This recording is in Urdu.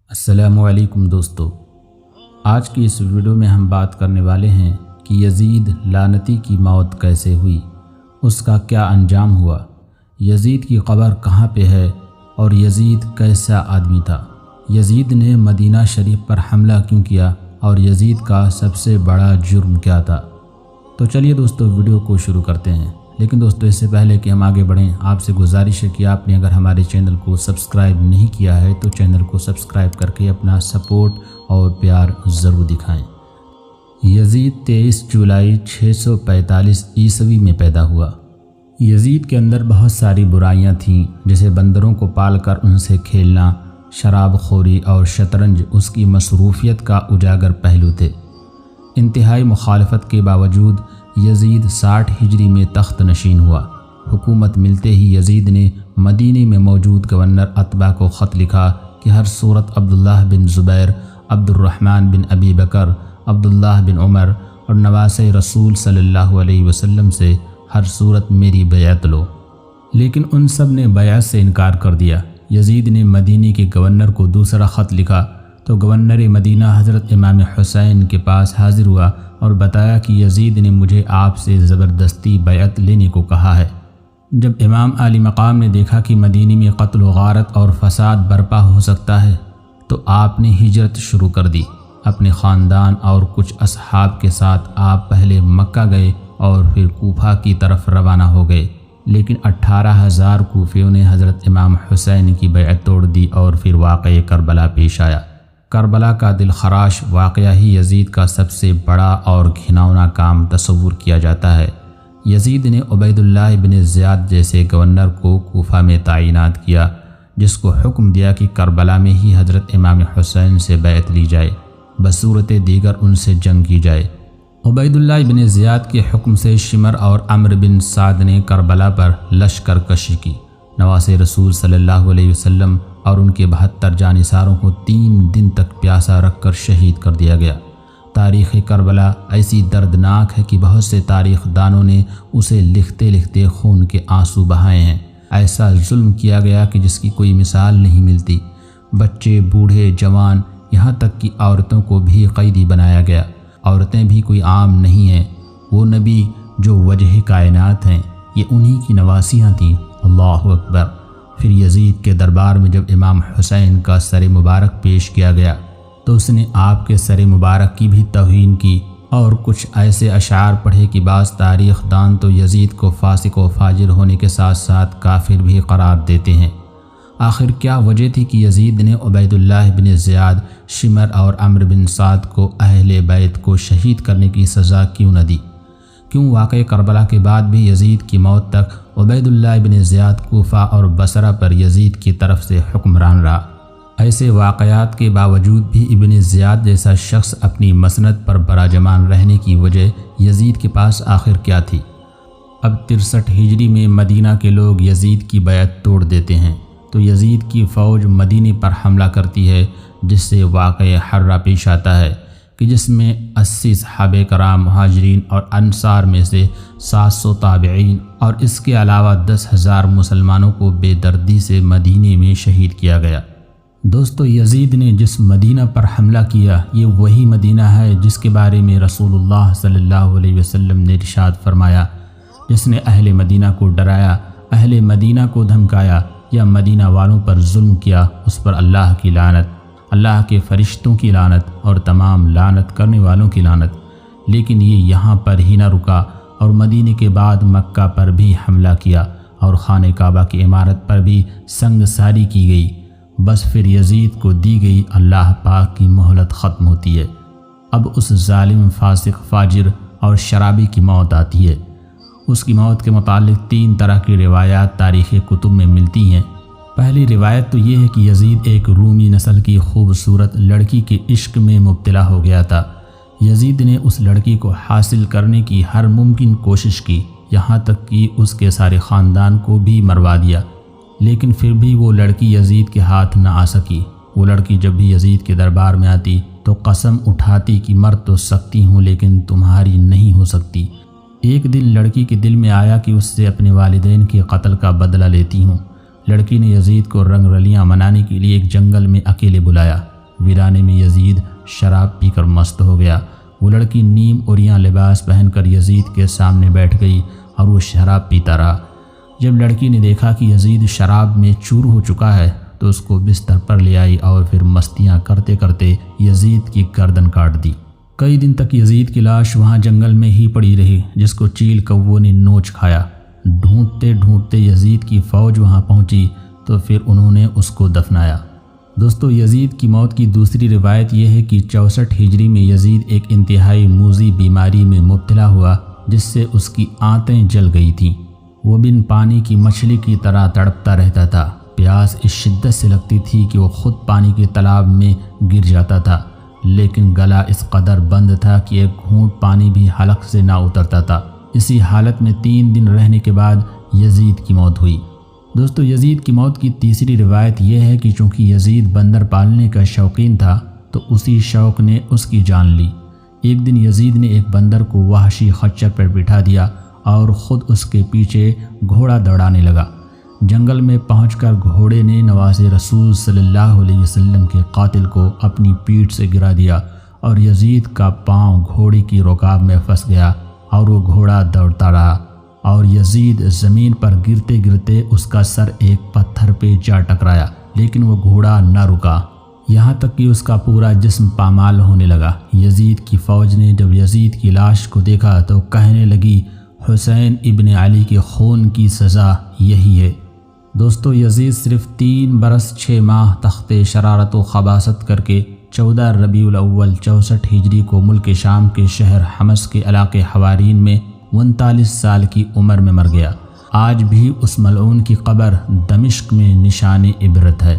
السلام علیکم دوستو، آج کی اس ویڈیو میں ہم بات کرنے والے ہیں کہ یزید لعنتی کی موت کیسے ہوئی، اس کا کیا انجام ہوا، یزید کی قبر کہاں پہ ہے اور یزید کیسا آدمی تھا، یزید نے مدینہ شریف پر حملہ کیوں کیا اور یزید کا سب سے بڑا جرم کیا تھا۔ تو چلیے دوستو ویڈیو کو شروع کرتے ہیں، لیکن دوستو اس سے پہلے کہ ہم آگے بڑھیں آپ سے گزارش ہے کہ آپ نے اگر ہمارے چینل کو سبسکرائب نہیں کیا ہے تو چینل کو سبسکرائب کر کے اپنا سپورٹ اور پیار ضرور دکھائیں۔ یزید 23 جولائی 645 عیسوی میں پیدا ہوا۔ یزید کے اندر بہت ساری برائیاں تھیں، جیسے بندروں کو پال کر ان سے کھیلنا، شراب خوری اور شطرنج اس کی مصروفیت کا اجاگر پہلو تھے۔ انتہائی مخالفت کے باوجود یزید 60 ہجری میں تخت نشین ہوا۔ حکومت ملتے ہی یزید نے مدینے میں موجود گورنر عتبہ کو خط لکھا کہ ہر صورت عبداللہ بن زبیر، عبد الرحمن بن ابی بکر، عبداللہ بن عمر اور نواسۂ رسول صلی اللہ علیہ وسلم سے ہر صورت میری بیعت لو، لیکن ان سب نے بیعت سے انکار کر دیا۔ یزید نے مدینے کے گورنر کو دوسرا خط لکھا تو گورنر مدینہ حضرت امام حسین کے پاس حاضر ہوا اور بتایا کہ یزید نے مجھے آپ سے زبردستی بیعت لینے کو کہا ہے۔ جب امام علی مقام نے دیکھا کہ مدینے میں قتل و غارت اور فساد برپا ہو سکتا ہے تو آپ نے ہجرت شروع کر دی۔ اپنے خاندان اور کچھ اصحاب کے ساتھ آپ پہلے مکہ گئے اور پھر کوفہ کی طرف روانہ ہو گئے، لیکن 18,000 کوفیوں نے حضرت امام حسین کی بیعت توڑ دی اور پھر واقعہ کربلا پیش آیا۔ کربلا کا دل خراش واقعہ ہی یزید کا سب سے بڑا اور گھناؤنا کام تصور کیا جاتا ہے۔ یزید نے عبید اللہ بن زیاد جیسے گورنر کو کوفہ میں تعینات کیا، جس کو حکم دیا کہ کربلا میں ہی حضرت امام حسین سے بیعت لی جائے، بصورت دیگر ان سے جنگ کی جائے۔ عبید اللہ بن زیاد کے حکم سے شمر اور عمرو بن سعد نے کربلا پر لشکر کشی کی۔ نواسۂ رسول صلی اللہ علیہ وسلم اور ان کے 72 جانثاروں کو 3 دن تک پیاسا رکھ کر شہید کر دیا گیا۔ تاریخ کربلا ایسی دردناک ہے کہ بہت سے تاریخ دانوں نے اسے لکھتے لکھتے خون کے آنسو بہائے ہیں۔ ایسا ظلم کیا گیا کہ جس کی کوئی مثال نہیں ملتی۔ بچے، بوڑھے، جوان، یہاں تک کہ عورتوں کو بھی قیدی بنایا گیا۔ عورتیں بھی کوئی عام نہیں ہیں، وہ نبی جو وجہ کائنات ہیں، یہ انہی کی نواسیاں تھیں۔ اللہ اکبر۔ پھر یزید کے دربار میں جب امام حسین کا سر مبارک پیش کیا گیا تو اس نے آپ کے سر مبارک کی بھی توہین کی اور کچھ ایسے اشعار پڑھے کہ بعض تاریخ دان تو یزید کو فاسق و فاجر ہونے کے ساتھ ساتھ کافر بھی قرار دیتے ہیں۔ آخر کیا وجہ تھی کہ یزید نے عبید اللہ بن زیاد، شمر اور عمرو بن سعد کو اہل بیت کو شہید کرنے کی سزا کیوں نہ دی؟ کیوں واقع کربلا کے بعد بھی یزید کی موت تک عبید اللہ بن زیاد کوفہ اور بصرہ پر یزید کی طرف سے حکمران رہا؟ ایسے واقعات کے باوجود بھی ابن زیاد جیسا شخص اپنی مسند پر براجمان رہنے کی وجہ یزید کے پاس آخر کیا تھی؟ اب 63 ہجری میں مدینہ کے لوگ یزید کی بیعت توڑ دیتے ہیں تو یزید کی فوج مدینے پر حملہ کرتی ہے، جس سے واقعہ حرہ پیش آتا ہے کہ جس میں 80 صحابہ کرام مہاجرین اور انصار میں سے 700 تابعین اور اس کے علاوہ 10,000 مسلمانوں کو بے دردی سے مدینے میں شہید کیا گیا۔ دوستو، یزید نے جس مدینہ پر حملہ کیا یہ وہی مدینہ ہے جس کے بارے میں رسول اللہ صلی اللہ علیہ وسلم نے ارشاد فرمایا، جس نے اہل مدینہ کو ڈرایا، اہل مدینہ کو دھمکایا یا مدینہ والوں پر ظلم کیا، اس پر اللہ کی لعنت، اللہ کے فرشتوں کی لعنت اور تمام لعنت کرنے والوں کی لعنت۔ لیکن یہ یہاں پر ہی نہ رکا اور مدینے کے بعد مکہ پر بھی حملہ کیا اور خانہ کعبہ کی عمارت پر بھی سنگ ساری کی گئی۔ بس پھر یزید کو دی گئی اللہ پاک کی مہلت ختم ہوتی ہے۔ اب اس ظالم، فاسق، فاجر اور شرابی کی موت آتی ہے۔ اس کی موت کے متعلق 3 طرح کی روایات تاریخ کتب میں ملتی ہیں۔ پہلی روایت تو یہ ہے کہ یزید ایک رومی نسل کی خوبصورت لڑکی کے عشق میں مبتلا ہو گیا تھا۔ یزید نے اس لڑکی کو حاصل کرنے کی ہر ممکن کوشش کی، یہاں تک کہ اس کے سارے خاندان کو بھی مروا دیا، لیکن پھر بھی وہ لڑکی یزید کے ہاتھ نہ آ سکی۔ وہ لڑکی جب بھی یزید کے دربار میں آتی تو قسم اٹھاتی کہ مر تو سکتی ہوں لیکن تمہاری نہیں ہو سکتی۔ ایک دن لڑکی کے دل میں آیا کہ اس سے اپنے والدین کے قتل کا بدلہ لیتی ہوں۔ لڑکی نے یزید کو رنگ رلیاں منانے کے لیے ایک جنگل میں اکیلے بلایا۔ ویرانے میں یزید شراب پی کر مست ہو گیا۔ وہ لڑکی نیم اوریاں لباس پہن کر یزید کے سامنے بیٹھ گئی اور وہ شراب پیتا رہا۔ جب لڑکی نے دیکھا کہ یزید شراب میں چور ہو چکا ہے تو اس کو بستر پر لے آئی اور پھر مستیاں کرتے کرتے یزید کی گردن کاٹ دی۔ کئی دن تک یزید کی لاش وہاں جنگل میں ہی پڑی رہی جس کو چیل کووں نے نوچ کھایا۔ ڈھونڈتے ڈھونڈتے یزید کی فوج وہاں پہنچی تو پھر انہوں نے اس کو دفنایا۔ دوستو، یزید کی موت کی دوسری روایت یہ ہے کہ 64 ہجری میں یزید ایک انتہائی موذی بیماری میں مبتلا ہوا جس سے اس کی آنتیں جل گئی تھیں۔ وہ بن پانی کی مچھلی کی طرح تڑپتا رہتا تھا۔ پیاس اس شدت سے لگتی تھی کہ وہ خود پانی کے تالاب میں گر جاتا تھا، لیکن گلا اس قدر بند تھا کہ ایک گھونٹ پانی بھی حلق سے نہ اترتا تھا۔ اسی حالت میں 3 دن رہنے کے بعد یزید کی موت ہوئی۔ دوستو، یزید کی موت کی تیسری روایت یہ ہے کہ چونکہ یزید بندر پالنے کا شوقین تھا تو اسی شوق نے اس کی جان لی۔ ایک دن یزید نے ایک بندر کو وحشی خچر پر بٹھا دیا اور خود اس کے پیچھے گھوڑا دوڑانے لگا۔ جنگل میں پہنچ کر گھوڑے نے نواز رسول صلی اللہ علیہ وسلم کے قاتل کو اپنی پیٹھ سے گرا دیا اور یزید کا پاؤں گھوڑے کی رکاب میں پھنس گیا اور وہ گھوڑا دوڑتا رہا اور یزید زمین پر گرتے گرتے اس کا سر ایک پتھر پہ جا ٹکرایا، لیکن وہ گھوڑا نہ رکا، یہاں تک کہ اس کا پورا جسم پامال ہونے لگا۔ یزید کی فوج نے جب یزید کی لاش کو دیکھا تو کہنے لگی، حسین ابن علی کے خون کی سزا یہی ہے۔ دوستو، یزید صرف 3 برس 6 ماہ تخت شرارت و خباثت کر کے 14 ربیع الاول 64 ہجری کو ملک شام کے شہر حمص کے علاقے حوارین میں 39 سال کی عمر میں مر گیا۔ آج بھی اس ملعون کی قبر دمشق میں نشان عبرت ہے۔